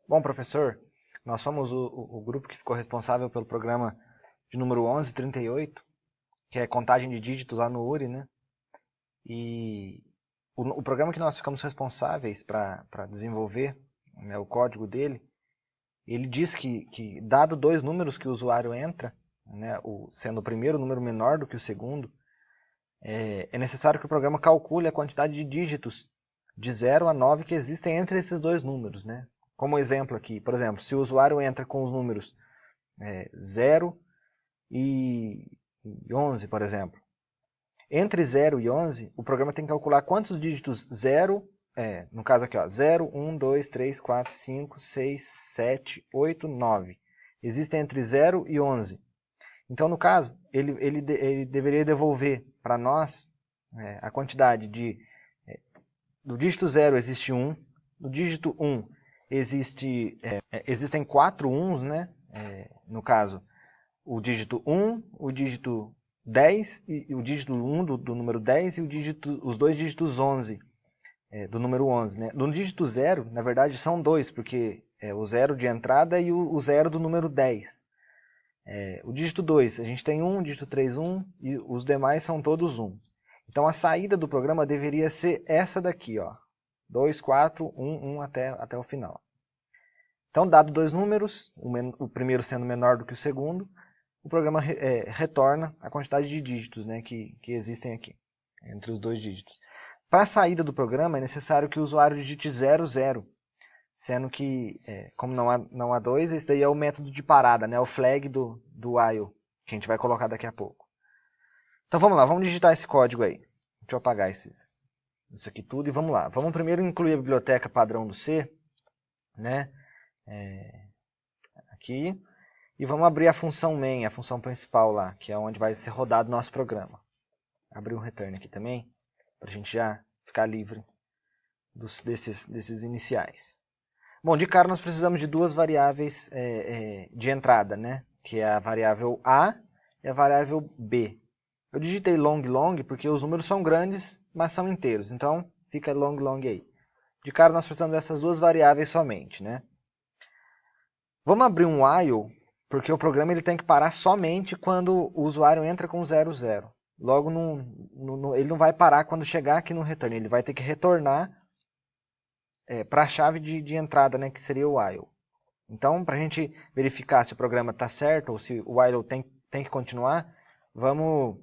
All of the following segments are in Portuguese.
Bom, professor, nós somos o grupo que ficou responsável pelo programa de número 1138, que é contagem de dígitos lá no URI, né? E o programa que nós ficamos responsáveis para desenvolver, né, o código dele, ele diz que dado dois números que o usuário entra, né, sendo o primeiro número menor do que o segundo, é necessário que o programa calcule a quantidade de dígitos de 0 a 9 que existem entre esses dois números, né? Como exemplo aqui, por exemplo, se o usuário entra com os números 0 e 11, por exemplo. Entre 0 e 11, o programa tem que calcular quantos dígitos 0, no caso aqui, ó, 0, 1, 2, 3, 4, 5, 6, 7, 8, 9. Existem entre 0 e 11. Então, no caso, ele deveria devolver para nós a quantidade de... do dígito 0 existe 1, do dígito 1 existem 4 1s, né? No caso, o dígito 1, o dígito 10, e o dígito 1 do número 10 e os dois dígitos 11 do número 11. Né? No dígito 0, na verdade, são dois, porque é o 0 de entrada e o 0 do número 10. O dígito 2, a gente tem 1, o dígito 3, 1, e os demais são todos 1. Então, a saída do programa deveria ser essa daqui, ó, 2, 4, 1, 1 até o final. Então, dado dois números, o primeiro sendo menor do que o segundo, o programa retorna a quantidade de dígitos, né, que existem aqui, entre os dois dígitos. Para a saída do programa, é necessário que o usuário digite 00, sendo que, como não há dois, esse daí é o método de parada, né, o flag do while, que a gente vai colocar daqui a pouco. Então vamos lá, vamos digitar esse código aí. Deixa eu apagar isso aqui tudo e vamos lá. Vamos primeiro incluir a biblioteca padrão do C, né, aqui. E vamos abrir a função main, a função principal lá, que é onde vai ser rodado o nosso programa. Abrir um return aqui também, para a gente já ficar livre desses iniciais. Bom, de cara nós precisamos de duas variáveis de entrada, né? Que é a variável A e a variável B. Eu digitei long porque os números são grandes, mas são inteiros, então fica long aí. De cara nós precisamos dessas duas variáveis somente, né? Vamos abrir um while, porque o programa ele tem que parar somente quando o usuário entra com 00. Logo, ele não vai parar quando chegar aqui no return, ele vai ter que retornar para a chave de entrada, né, que seria o while. Então, para a gente verificar se o programa está certo ou se o while tem que continuar, vamos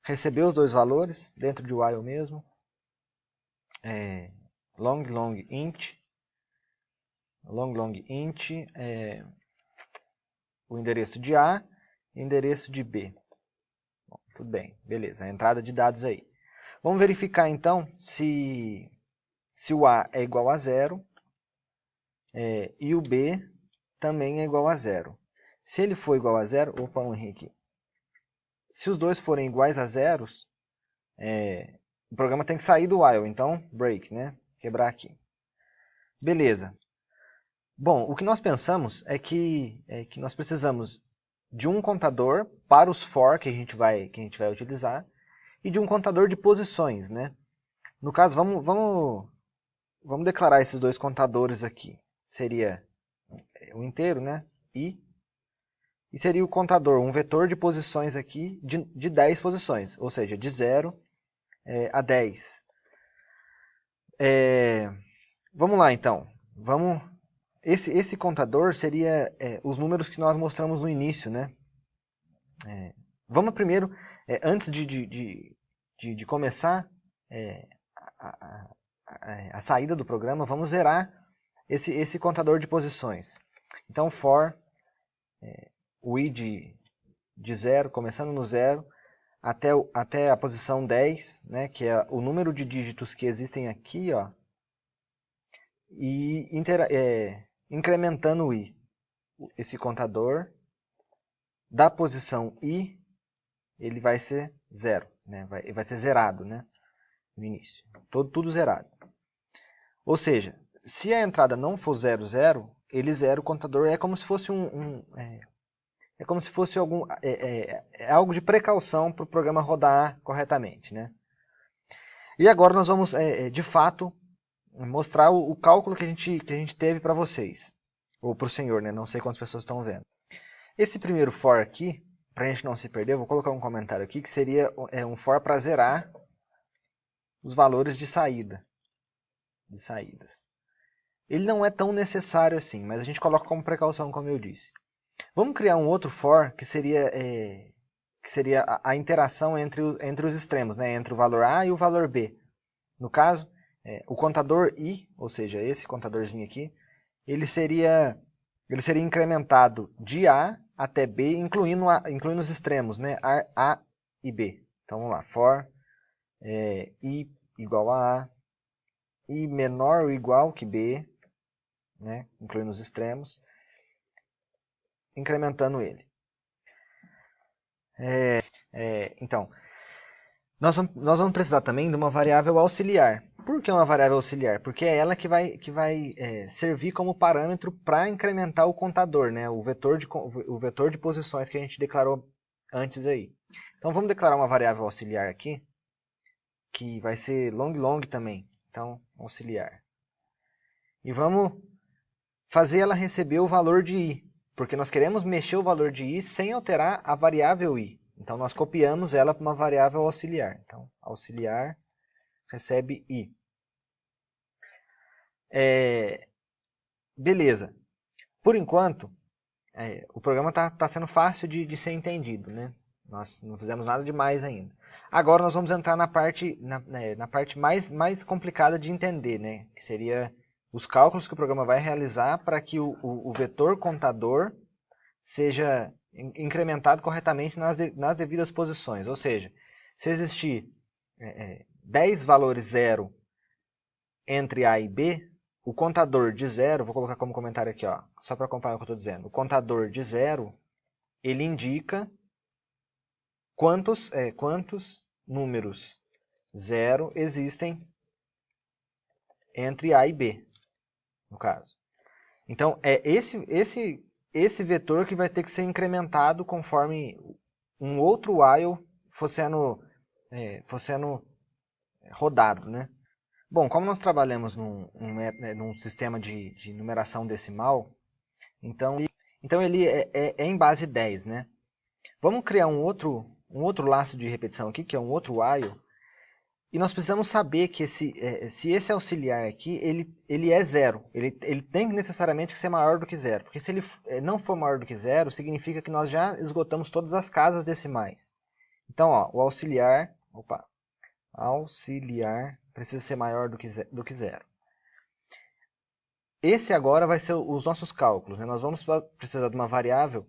receber os dois valores dentro de while mesmo. Long int, o endereço de A e o endereço de B. Bom, tudo bem, beleza, a entrada de dados aí. Vamos verificar então se o A é igual a 0 e o B também é igual a 0. Se ele for igual a 0, opa, um Henrique. Se os dois forem iguais a zeros, o programa tem que sair do while, então break, né? Quebrar aqui. Beleza. Bom, o que nós pensamos é que nós precisamos de um contador para os for que a gente vai utilizar e de um contador de posições, né? No caso, vamos declarar esses dois contadores aqui. Seria o inteiro, né? E seria o contador, um vetor de posições aqui de 10 posições, ou seja, de 0 a 10. Vamos lá, então. Esse contador seria os números que nós mostramos no início, né? Vamos primeiro, antes de começar a saída do programa, vamos zerar esse contador de posições. Então, for o i de 0, começando no 0, até a posição 10, né, que é o número de dígitos que existem aqui, ó, e incrementando o i. Esse contador da posição i, ele vai ser 0, né, vai ser zerado, né, no início. Tudo zerado. Ou seja, se a entrada não for 0, 0, ele zera o contador. É como se fosse algo de precaução para o programa rodar corretamente, né? E agora nós vamos, de fato, mostrar o cálculo que a gente teve para vocês. Ou para o senhor, né? Não sei quantas pessoas estão vendo. Esse primeiro for aqui, para a gente não se perder, eu vou colocar um comentário aqui que seria um for para zerar os valores de saída. De saídas. Ele não é tão necessário assim, mas a gente coloca como precaução, como eu disse. Vamos criar um outro for que seria a interação entre os extremos, né? Entre o valor A e o valor B. No caso, o contador I, ou seja, esse contadorzinho aqui, ele seria incrementado de A até B, incluindo os extremos, né? A e B. Então vamos lá, for I igual a A, I menor ou igual que B, né? Incluindo os extremos, incrementando ele. Então, nós vamos precisar também de uma variável auxiliar. Por que uma variável auxiliar? Porque é ela que vai servir como parâmetro para incrementar o contador, né? o vetor de posições que a gente declarou antes aí. Então vamos declarar uma variável auxiliar aqui, que vai ser long também. Então, auxiliar. E vamos fazer ela receber o valor de i, porque nós queremos mexer o valor de i sem alterar a variável i. Então, nós copiamos ela para uma variável auxiliar. Então, auxiliar recebe i. Beleza. Por enquanto, o programa está sendo fácil de ser entendido, né? Nós não fizemos nada demais ainda. Agora nós vamos entrar na parte mais complicada de entender, né? Que seria os cálculos que o programa vai realizar para que o vetor contador seja incrementado corretamente nas devidas posições. Ou seja, se existir 10 valores 0 entre A e B, o contador de 0, vou colocar como comentário aqui, ó, só para acompanhar o que eu estou dizendo. O contador de 0, ele indica quantos números 0 existem entre A e B, no caso. Então, é esse vetor que vai ter que ser incrementado conforme um outro while for sendo rodado, né? Bom, como nós trabalhamos num sistema de numeração decimal, então ele é em base 10, né? Vamos criar um outro laço de repetição aqui, que é um outro while, e nós precisamos saber que se esse auxiliar aqui, ele é zero. Ele tem necessariamente que ser maior do que zero. Porque se ele não for maior do que zero, significa que nós já esgotamos todas as casas decimais. Então, ó, o auxiliar precisa ser maior do que zero. Esse agora vai ser os nossos cálculos, né? Nós vamos precisar de uma variável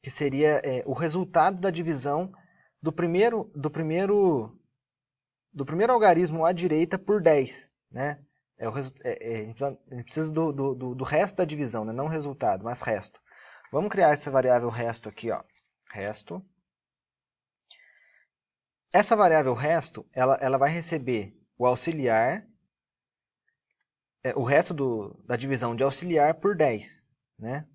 que seria o resultado da divisão do primeiro algarismo à direita por 10. Né? A gente precisa do resto da divisão, né? Não resultado, mas resto. Vamos criar essa variável resto aqui. Ó. Resto. Essa variável resto, ela vai receber o auxiliar, o resto da divisão de auxiliar por 10. Né?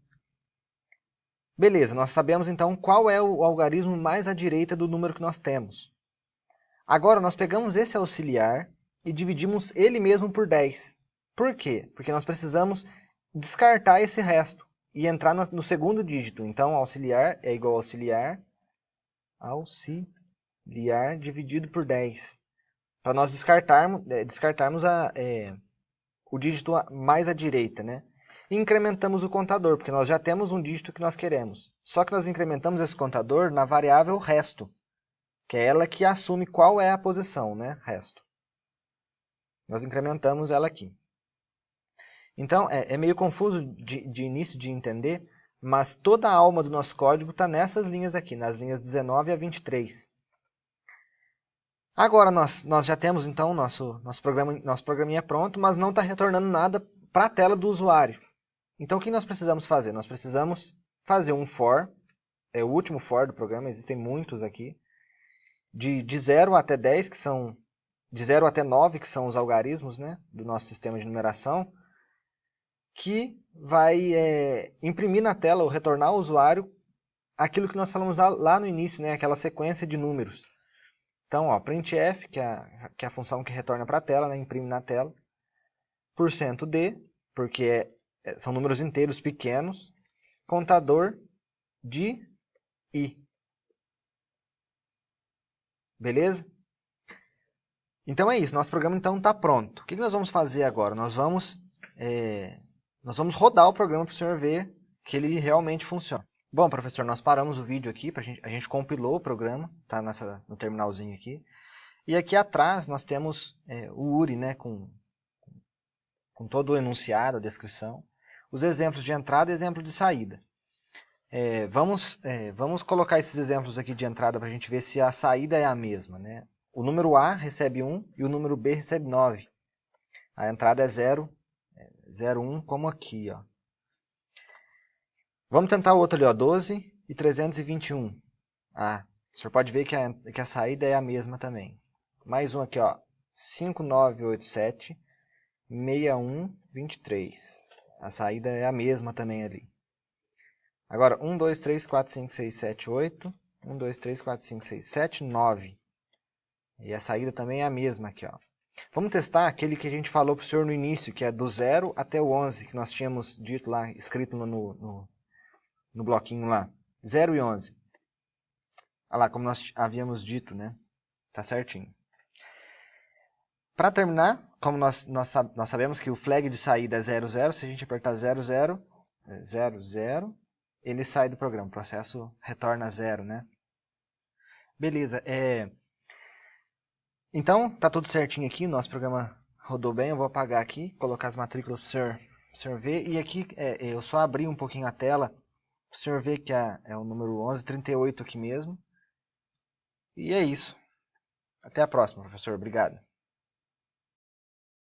Beleza, nós sabemos então qual é o algarismo mais à direita do número que nós temos. Agora nós pegamos esse auxiliar e dividimos ele mesmo por 10. Por quê? Porque nós precisamos descartar esse resto e entrar no segundo dígito. Então, auxiliar é igual a auxiliar dividido por 10. Para nós descartarmos o dígito mais à direita, né? E incrementamos o contador, porque nós já temos um dígito que nós queremos. Só que nós incrementamos esse contador na variável resto, que é ela que assume qual é a posição, né? Resto. Nós incrementamos ela aqui. Então, é meio confuso de início de entender, mas toda a alma do nosso código está nessas linhas aqui, nas linhas 19 a 23. Agora nós já temos então nosso programinha pronto, mas não está retornando nada para a tela do usuário. Então o que nós precisamos fazer? Nós precisamos fazer um for, é o último for do programa, existem muitos aqui, de 0 até 10, que são de 0 até 9, que são os algarismos, né, do nosso sistema de numeração, que vai imprimir na tela ou retornar ao usuário aquilo que nós falamos lá no início, né, aquela sequência de números. Então, ó, printf, que é a função que retorna para a tela, né, imprime na tela, %d, porque são números inteiros pequenos, contador de i. Beleza? Então é isso, nosso programa então está pronto. O que nós vamos fazer agora? Nós vamos rodar o programa para o senhor ver que ele realmente funciona. Bom, professor, nós paramos o vídeo aqui, a gente compilou o programa, tá no terminalzinho aqui. E aqui atrás nós temos o URI, né, com todo o enunciado, a descrição, os exemplos de entrada e exemplo de saída. Vamos colocar esses exemplos aqui de entrada para a gente ver se a saída é a mesma, né? O número A recebe 1 e o número B recebe 9. A entrada é 0, 0, 1, como aqui, ó. Vamos tentar o outro ali, ó, 12 e 321. Ah, o senhor pode ver que a saída é a mesma também. Mais um aqui, ó, 5987, 6123. A saída é a mesma também ali. Agora, 1, 2, 3, 4, 5, 6, 7, 8. 1, 2, 3, 4, 5, 6, 7, 9. E a saída também é a mesma aqui, ó. Vamos testar aquele que a gente falou para o senhor no início, que é do 0 até o 11, que nós tínhamos dito lá, escrito no bloquinho lá. 0 e 11. Olha lá, como nós havíamos dito, né? Tá certinho. Para terminar, como nós sabemos que o flag de saída é 00, se a gente apertar 00, 00, ele sai do programa, o processo retorna 0, né? Beleza, então tá tudo certinho aqui, nosso programa rodou bem, eu vou apagar aqui, colocar as matrículas para o senhor ver, e aqui eu só abri um pouquinho a tela, para o senhor ver que é o número 1138 aqui mesmo, e é isso. Até a próxima, professor, obrigado.